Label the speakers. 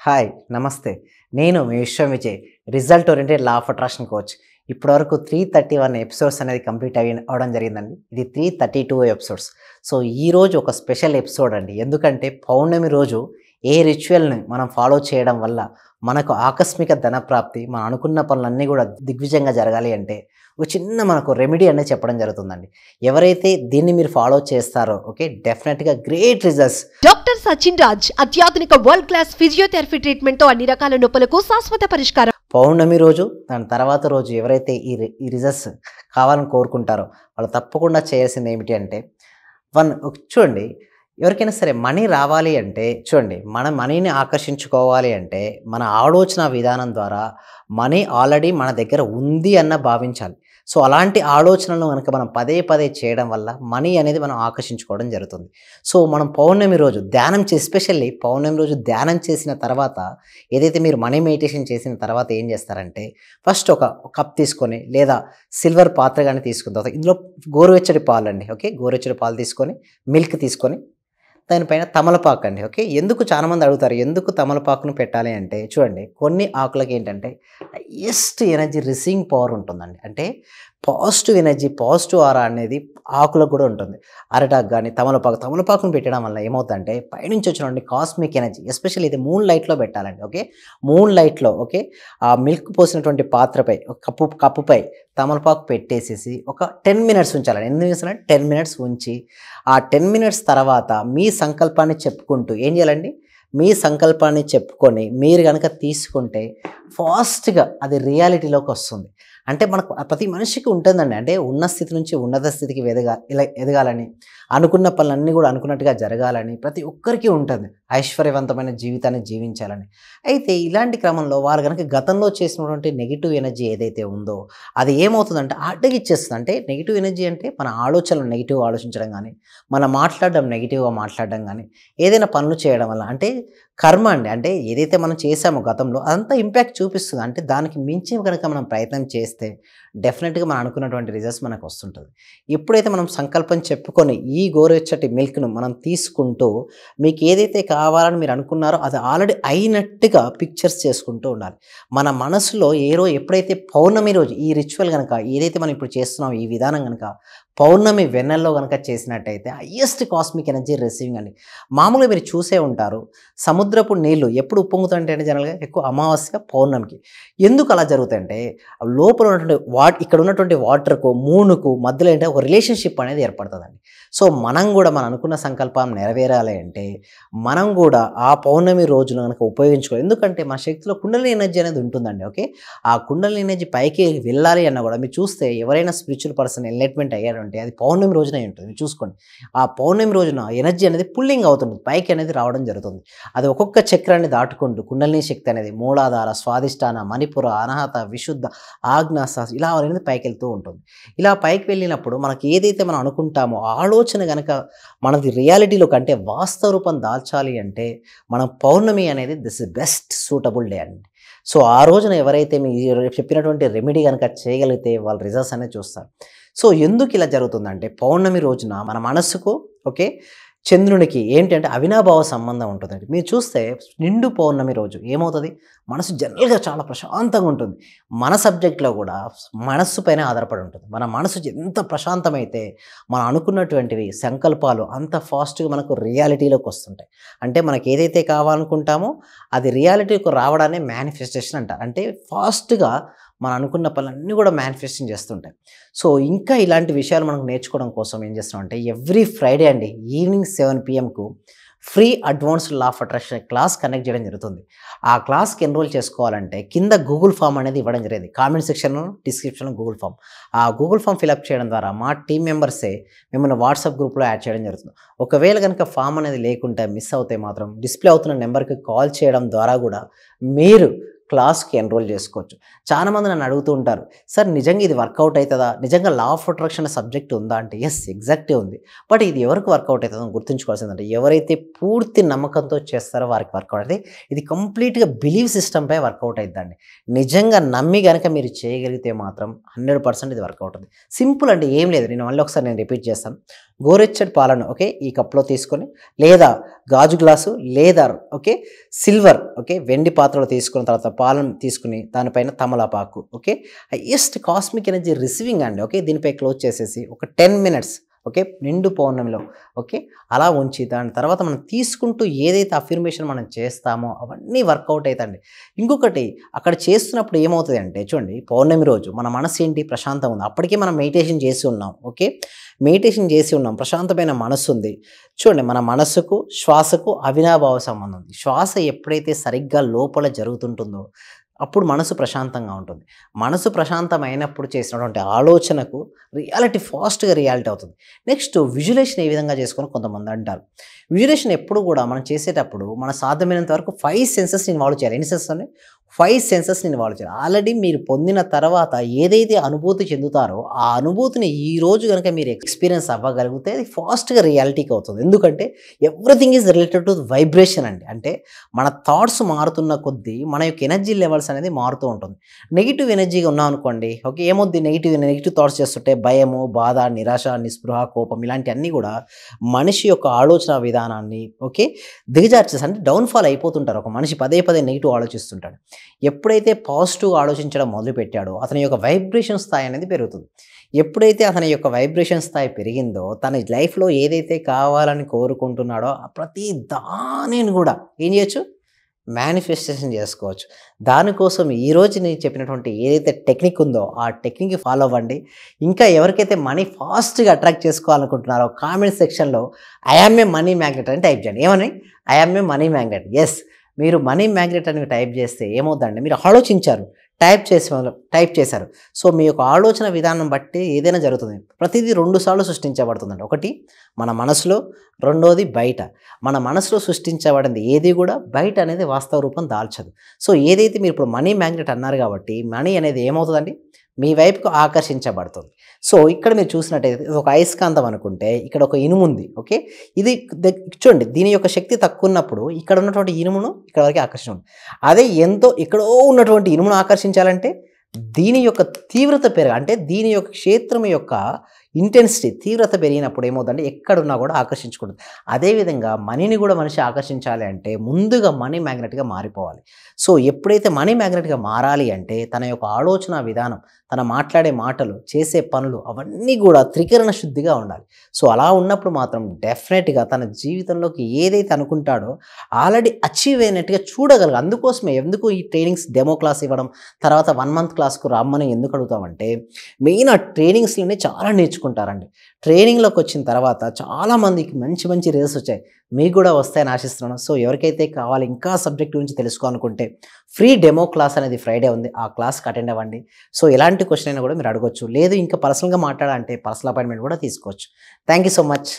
Speaker 1: Hi నమస్తే. నేను మీ విశ్వం Vijay, result oriented law of attraction coach. ఇప్పటివరకు 331 ఎపిసోడ్స్ అనేది కంప్లీట్ అవ్వడం జరిగిందండి. ఇది 332 ఎపిసోడ్స్. సో ఈరోజు ఒక స్పెషల్ ఎపిసోడ్ అండి. ఎందుకంటే పౌర్ణమి రోజు ఏ రిచువల్ని మనం ఫాలో చేయడం వల్ల మనకు ఆకస్మిక ధనప్రాప్తి, మనం అనుకున్న పనులన్నీ కూడా దిగ్విజయంగా జరగాలి అంటే ఒక చిన్న మనకు రెమెడీ అనేది చెప్పడం జరుగుతుందండి. ఎవరైతే దీన్ని మీరు ఫాలో చేస్తారో డెఫినెట్గా great results.
Speaker 2: Doctor Sachin Raj అత్యాధునిక వరల్డ్ క్లాస్ ఫిజియోథెరపీ ట్రీట్మెంట్ తో అన్ని రకాల నొప్పులకు శాశ్వత పరిష్కారం.
Speaker 1: పౌర్ణమి రోజు దాని తర్వాత రోజు ఎవరైతే ఈ రిజల్ట్స్ కావాలని కోరుకుంటారో వాళ్ళు తప్పకుండా చేయాల్సింది ఏమిటి అంటే చూడండి, ఎవరికైనా సరే మనీ రావాలి అంటే చూడండి, మన మనీని ఆకర్షించుకోవాలి అంటే మన ఆలోచన విధానం ద్వారా మనీ ఆల్రెడీ మన దగ్గర ఉంది అన్న భావించాలి. సో అలాంటి ఆలోచనలు కనుక మనం పదే పదే చేయడం వల్ల మనీ అనేది మనం ఆకర్షించుకోవడం జరుగుతుంది. సో మనం పౌర్ణమి రోజు ధ్యానం ఎస్పెషల్లీ పౌర్ణమి రోజు ధ్యానం చేసిన తర్వాత ఏదైతే మీరు మనీ మెడిటేషన్ చేసిన తర్వాత ఏం చేస్తారంటే ఫస్ట్ ఒక కప్ తీసుకొని లేదా సిల్వర్ పాత్ర కానీ తీసుకున్న తర్వాత ఇందులో గోరువెచ్చటి పాలు అండి. గోరువెచ్చటి పాలు తీసుకొని మిల్క్ తీసుకొని దానిపైన తమలపాకు అండి. ఎందుకు చాలామంది అడుగుతారు ఎందుకు తమలపాకును పెట్టాలి అంటే చూడండి, కొన్ని ఆకులకి ఏంటంటే హైయెస్ట్ ఎనర్జీ రిసీవింగ్ పవర్ ఉంటుందండి. అంటే పాజిటివ్ ఎనర్జీ, పాజిటివ్ ఆరా అనేది ఆకులకు కూడా ఉంటుంది. అరటాకు కానీ తమలపాకును పెట్టడం వల్ల ఏమవుతుందంటే పైనుంచి వచ్చినటువంటి కాస్మిక్ ఎనర్జీ, ఎస్పెషల్లీ ఇది మూన్ లైట్లో పెట్టాలండి. మూన్ లైట్లో ఆ మిల్క్ పోసినటువంటి పాత్రపై కప్పుపై తమలపాకు పెట్టేసేసి ఒక 10 మినిట్స్ ఉంచాలండి. ఎందుకు చేస్తానంటే 10 మినిట్స్ ఉంచి ఆ 10 మినిట్స్ తర్వాత మీ సంకల్పాన్ని చెప్పుకుంటూ ఏం చేయాలండి, మీ సంకల్పాన్ని చెప్పుకొని మీరు కనుక తీసుకుంటే ఫాస్ట్గా అది రియాలిటీలోకి వస్తుంది. అంటే మనకు ప్రతి మనిషికి ఉంటుందండి. అంటే ఉన్న స్థితి నుంచి ఉన్నత స్థితికి ఎదగాలని, అనుకున్న పనులన్నీ కూడా అనుకున్నట్టుగా జరగాలని ప్రతి ఒక్కరికి ఉంటుంది. ఐశ్వర్యవంతమైన జీవితాన్ని జీవించాలని. అయితే ఇలాంటి క్రమంలో వారు కనుక గతంలో చేసినటువంటి నెగిటివ్ ఎనర్జీ ఏదైతే ఉందో అది ఏమవుతుందంటే అడ్డగిచ్చేస్తుంది. అంటే నెగిటివ్ ఎనర్జీ అంటే మన ఆలోచనలు నెగిటివ్ ఆలోచించడం కానీ, మనం మాట్లాడడం నెగిటివ్గా మాట్లాడడం కానీ, ఏదైనా పనులు చేయడం వల్ల అంటే కర్మ అండి. అంటే ఏదైతే మనం చేసామో గతంలో అదంతా ఇంపాక్ట్ చూపిస్తుంది. అంటే దానికి మించి కనుక మనం ప్రయత్నం చేస్తే డెఫినెట్గా మనం అనుకున్నటువంటి రిజల్ట్స్ మనకు వస్తుంటుంది. ఎప్పుడైతే మనం సంకల్పం చెప్పుకొని ఈ గోరువెచ్చటి మిల్క్ను మనం తీసుకుంటూ మీకు ఏదైతే కావాలని మీరు అనుకున్నారో అది ఆల్రెడీ అయినట్టుగా పిక్చర్స్ చేసుకుంటూ ఉండాలి. మన మనసులో ఎప్పుడైతే పౌర్ణమి రోజు ఈ రిచువల్ కనుక ఏదైతే మనం ఇప్పుడు చేస్తున్నాం ఈ విధానం కనుక పౌర్ణమి వెన్నెల్లో కనుక చేసినట్టయితే హైయెస్ట్ కాస్మిక్ ఎనర్జీ రిసీవింగ్ అండి. మామూలుగా మీరు చూసే ఉంటారు, సముద్రపు నీళ్లు ఎప్పుడు ఉప్పొంగుతాయంటే జనరల్గా ఎక్కువ అమావాస్య పౌర్ణమికి. ఎందుకు అలా జరుగుతాయంటే లోపల ఉన్నటువంటి ఇక్కడ ఉన్నటువంటి వాటర్కు మూనుకు మధ్యలో ఏంటంటే ఒక రిలేషన్షిప్ అనేది ఏర్పడుతుందండి. సో మనం కూడా మనం అనుకున్న సంకల్పం నెరవేరాలి అంటే మనం కూడా ఆ పౌర్ణమి రోజున కనుక ఉపయోగించుకోవాలి. ఎందుకంటే మన శక్తిలో కుండలిని ఎనర్జీ అనేది ఉంటుందండి. ఆ కుండలిని ఎనర్జీ పైకి వెళ్ళాలి అన్న కూడా మీరు చూస్తే ఎవరైనా స్పిరిచువల్ పర్సన్ ఎన్లైట్మెంట్ అయ్యారంటే అది పౌర్ణమి రోజునే ఉంటుంది. మీరు చూసుకోండి, ఆ పౌర్ణమి రోజున ఎనర్జీ అనేది పుల్లింగ్ అవుతుంది, పైకి అనేది రావడం జరుగుతుంది. అది ఒక్కొక్క చక్రాన్ని దాటుకుంటూ కుండలిని శక్తి అనేది మూలాధార, స్వాదిష్టాన, మణిపుర, అనాహత, విశుద్ధ, ఆజ్ఞ, ఇలా అనేది పైకి వెళ్తూ ఉంటుంది. ఇలా పైకి వెళ్ళినప్పుడు మనకి ఏదైతే మనం అనుకుంటామో ఆలోచన కనుక మనది రియాలిటీలో కంటే వాస్తవ రూపం దాల్చాలి అంటే మనం పౌర్ణమి అనేది this is best suitable day అండి. సో ఆ రోజున ఎవరైతే మీరు చెప్పినటువంటి రెమెడీ కనుక చేయగలిగితే వాళ్ళు రిజల్ట్స్ అనేది చూస్తారు. సో ఎందుకు ఇలా జరుగుతుందంటే పౌర్ణమి రోజున మన మనసుకు చంద్రునికి ఏంటంటే అవినాభావ సంబంధం ఉంటుందండి. మీరు చూస్తే నిండు పౌర్ణమి రోజు ఏమవుతుంది, మనసు జనరల్గా చాలా ప్రశాంతంగా ఉంటుంది. మన సబ్జెక్ట్లో కూడా మనస్సు పైన ఆధారపడి ఉంటుంది. మన మనసు ఎంత ప్రశాంతమైతే మనం అనుకున్నటువంటివి సంకల్పాలు అంత ఫాస్ట్గా మనకు రియాలిటీలోకి వస్తుంటాయి. అంటే మనకి ఏదైతే కావాలనుకుంటామో అది రియాలిటీకి రావడాన్ని మేనిఫెస్టేషన్ అంటారు. అంటే ఫాస్ట్గా మనం అనుకున్న పనులన్నీ కూడా మేనిఫెస్టేషన్ చేస్తుంటాయి. సో ఇంకా ఇలాంటి విషయాలు మనకు నేర్చుకోవడం కోసం ఏం చేస్తామంటే ఎవ్రీ ఫ్రైడే అండి evening 7 PM free advanced law of attraction class conduct చేయడం జరుగుతుంది. ఆ క్లాస్కి ఎన్రోల్ చేసుకోవాలంటే కింద గూగుల్ ఫామ్ అనేది ఇవ్వడం జరిగింది. కామెంట్ సెక్షన్లో, డిస్క్రిప్షన్లో గూగుల్ ఫామ్. ఆ గూగుల్ ఫామ్ ఫిలప్ చేయడం ద్వారా మా టీం మెంబర్సే మిమ్మల్ని వాట్సాప్ గ్రూప్లో యాడ్ చేయడం జరుగుతుంది. ఒకవేళ కనుక ఫామ్ అనేది లేకుంటే మిస్ అవుతే మాత్రం డిస్ప్లే అవుతున్న నెంబర్కి కాల్ చేయడం ద్వారా కూడా మీరు క్లాస్కి ఎన్రోల్ చేసుకోవచ్చు. చాలామంది నన్ను అడుగుతూ ఉంటారు, సార్ నిజంగా ఇది వర్కౌట్ అవుతుందా, నిజంగా లా ఆఫ్ అట్రాక్షన్ సబ్జెక్ట్ ఉందా అంటే ఎస్ ఎగ్జాక్టే ఉంది. బట్ ఇది ఎవరికి వర్కౌట్ అవుతుందో గుర్తుంచుకోవాల్సిందంటే ఎవరైతే పూర్తి నమ్మకంతో చేస్తారో వారికి వర్కౌట్ అవుతుంది. ఇది కంప్లీట్గా బిలీవ్ సిస్టంపై వర్కౌట్ అవుతుందండి. నిజంగా నమ్మి కనుక మీరు చేయగలిగితే మాత్రం 100% ఇది వర్కౌట్ అవుతుంది. సింపుల్ అంటే ఏం లేదు. నేను మళ్ళీ ఒకసారి రిపీట్ చేస్తాను. గోరెచ్చటి పాలను ఓకే ఈ కప్లో తీసుకొని, లేదా గాజు గ్లాసు, లేదా ఓకే సిల్వర్ ఓకే వెండి పాత్రలో తీసుకున్న తర్వాత పాలను తీసుకుని దానిపైన తమలపాకు okay highest cosmic energy receiving అండి. ఓకే దీనిపై క్లోజ్ చేసేసి ఒక 10 minutes ఓకే నిండు పౌర్ణమిలో ఓకే అలా ఉంచి దాని తర్వాత మనం తీసుకుంటూ ఏదైతే అఫర్మేషన్ మనం చేస్తామో అవన్నీ వర్కౌట్ అవుతాయండి. ఇంకొకటి అక్కడ చేస్తున్నప్పుడు ఏమవుతుంది అంటే చూడండి, పౌర్ణమి రోజు మన మనసు ఏంటి ప్రశాంతంగా ఉంది. అప్పటికే మనం మెడిటేషన్ చేసి ఉన్నాం. ఓకే మెడిటేషన్ చేసి ఉన్నాం, ప్రశాంతమైన మనస్సు ఉంది. చూడండి మన మనస్సుకు శ్వాసకు అవినాభావ సంబంధం ఉంది. శ్వాస ఎప్పుడైతే సరిగ్గా లోపల జరుగుతుంటుందో అప్పుడు మనసు ప్రశాంతంగా ఉంటుంది. మనసు ప్రశాంతమైనప్పుడు చేసినటువంటి ఆలోచనకు రియాలిటీ ఫాస్ట్గా రియాలిటీ అవుతుంది. నెక్స్ట్ విజువలేషన్ ఏ విధంగా చేసుకొని కొంతమంది అంటారు. విజువలేషన్ ఎప్పుడు కూడా మనం చేసేటప్పుడు మన సాధ్యమైనంత వరకు 5 సెన్సెస్ ఇన్వాల్వ్ చేయాలి. ఎన్ని సెన్సెస్ అని 5 సెన్సెస్ ఇన్వాల్వ్ చేయాలి. ఆల్రెడీ మీరు పొందిన తర్వాత ఏదైతే అనుభూతి చెందుతారో ఆ అనుభూతిని ఈ రోజు కనుక మీరు ఎక్స్పీరియన్స్ అవ్వగలిగితే అది ఫాస్ట్గా రియాలిటీకి అవుతుంది. ఎందుకంటే everything is related to vibration అండి. అంటే మన థాట్స్ మారుతున్న కొద్దీ మన యొక్క ఎనర్జీ లెవెల్స్ అనేది మారుతూ ఉంటుంది. నెగిటివ్ ఎనర్జీగా ఉన్నాం అనుకోండి ఓకే ఏమవుద్ది, నెగిటివ్ థాట్స్ చేస్తుంటే భయము, బాధ, నిరాశ, నిస్పృహ, కోపం ఇలాంటివన్నీ కూడా మనిషి యొక్క ఆలోచన విధానాన్ని ఓకే దిగజార్చేసి అంటే డౌన్ఫాల్ అయిపోతుంటారు. ఒక మనిషి పదే నెగిటివ్ ఆలోచిస్తుంటాడు. ఎప్పుడైతే పాజిటివ్ ఆలోచించడం మొదలుపెట్టాడో అతని యొక్క వైబ్రేషన్ స్థాయి అనేది పెరుగుతుంది. ఎప్పుడైతే అతని యొక్క వైబ్రేషన్ స్థాయి పెరిగిందో తన లైఫ్లో ఏదైతే కావాలని కోరుకుంటున్నాడో ప్రతి దానిని కూడా ఏం చేయొచ్చు, మేనిఫెస్టేషన్ చేసుకోవచ్చు. దానికోసం ఈరోజు నేను చెప్పినటువంటి ఏదైతే టెక్నిక్ ఉందో ఆ టెక్నిక్ ఫాలో అవ్వండి. ఇంకా ఎవరికైతే మనీ ఫాస్ట్గా అట్రాక్ట్ చేసుకోవాలనుకుంటున్నారో కామెంట్ సెక్షన్లో I am a money magnet అని టైప్ చేయండి. ఏమని, I am a money magnet. Yes, మీరు మనీ మ్యాగ్నెట్ అని టైప్ చేస్తే ఏమవుతుందంటే మీరు ఆలోచించారు, టైప్ చేశారు. సో మీ యొక్క ఆలోచన విధానం బట్టి ఏదైనా జరుగుతుంది. ప్రతిదీ 2 సార్లు సృష్టించబడుతుందండి. ఒకటి మన మనసులో, రెండోది బయట. మన మనసులో సృష్టించబడింది ఏది కూడా బయట అనేది వాస్తవ రూపం దాల్చదు. సో ఏదైతే మీరు ఇప్పుడు మనీ మ్యాగ్నెట్ అన్నారు కాబట్టి మనీ అనేది ఏమవుతుందండి మీ వైపుకు ఆకర్షించబడుతుంది. సో ఇక్కడ మీరు చూసినట్టయితే ఇది ఒక అయస్కాంతం అనుకుంటే ఇక్కడ ఒక ఇనుము ఉంది. ఓకే ఇది చూడండి, దీని యొక్క శక్తి తక్కువ ఉన్నప్పుడు ఇక్కడ ఉన్నటువంటి ఇనుమును ఇక్కడ వరకు ఆకర్షించండి. అదే ఎంతో ఎక్కడో ఉన్నటువంటి ఇనుమును ఆకర్షించాలంటే దీని యొక్క తీవ్రత అంటే దీని యొక్క క్షేత్రం యొక్క ఇంటెన్సిటీ తీవ్రత పెరిగినప్పుడు ఏమవుతుందంటే ఎక్కడున్నా కూడా ఆకర్షించుకుంటుంది. అదేవిధంగా మనీని కూడా మనిషి ఆకర్షించాలి అంటే ముందుగా మనీ మ్యాగ్నెట్గా మారిపోవాలి. సో ఎప్పుడైతే మనీ మ్యాగ్నెట్గా మారాలి అంటే తన యొక్క ఆలోచన విధానం, తన మాట్లాడే మాటలు, చేసే పనులు అవన్నీ కూడా త్రికరణ శుద్ధిగా ఉండాలి. సో అలా ఉన్నప్పుడు మాత్రం డెఫినెట్గా తన జీవితంలోకి ఏదైతే అనుకుంటాడో ఆల్రెడీ అచీవ్ అయినట్టుగా చూడగలగాలి. అందుకోసమే ఎందుకు ఈ ట్రైనింగ్స్ డెమో క్లాస్ ఇవ్వడం, తర్వాత 1 month క్లాస్కు రమ్మని ఎందుకు అడుగుతామంటే మెయిన్ ఆ ట్రైనింగ్స్లోనే చాలా నేర్చుకుంటారండి. ట్రైనింగ్లోకి వచ్చిన తర్వాత చాలామందికి మంచి రిజల్ట్స్ వచ్చాయి. మీకు కూడా వస్తాయని ఆశిస్తున్నాను. సో ఎవరికైతే కావాలి ఇంకా సబ్జెక్ట్ గురించి తెలుసుకోవాలనుకుంటే ఫ్రీ డెమో క్లాస్ అనేది ఫ్రైడే ఉంది, ఆ క్లాస్కి అటెండ్ అవ్వండి. సో ఎలాంటి క్వశ్చన్ అయినా కూడా మీరు అడగొచ్చు. లేదు ఇంకా పర్సనల్గా మాట్లాడాలంటే పర్సనల్ అపాయింట్మెంట్ కూడా తీసుకోవచ్చు. Thank you so much.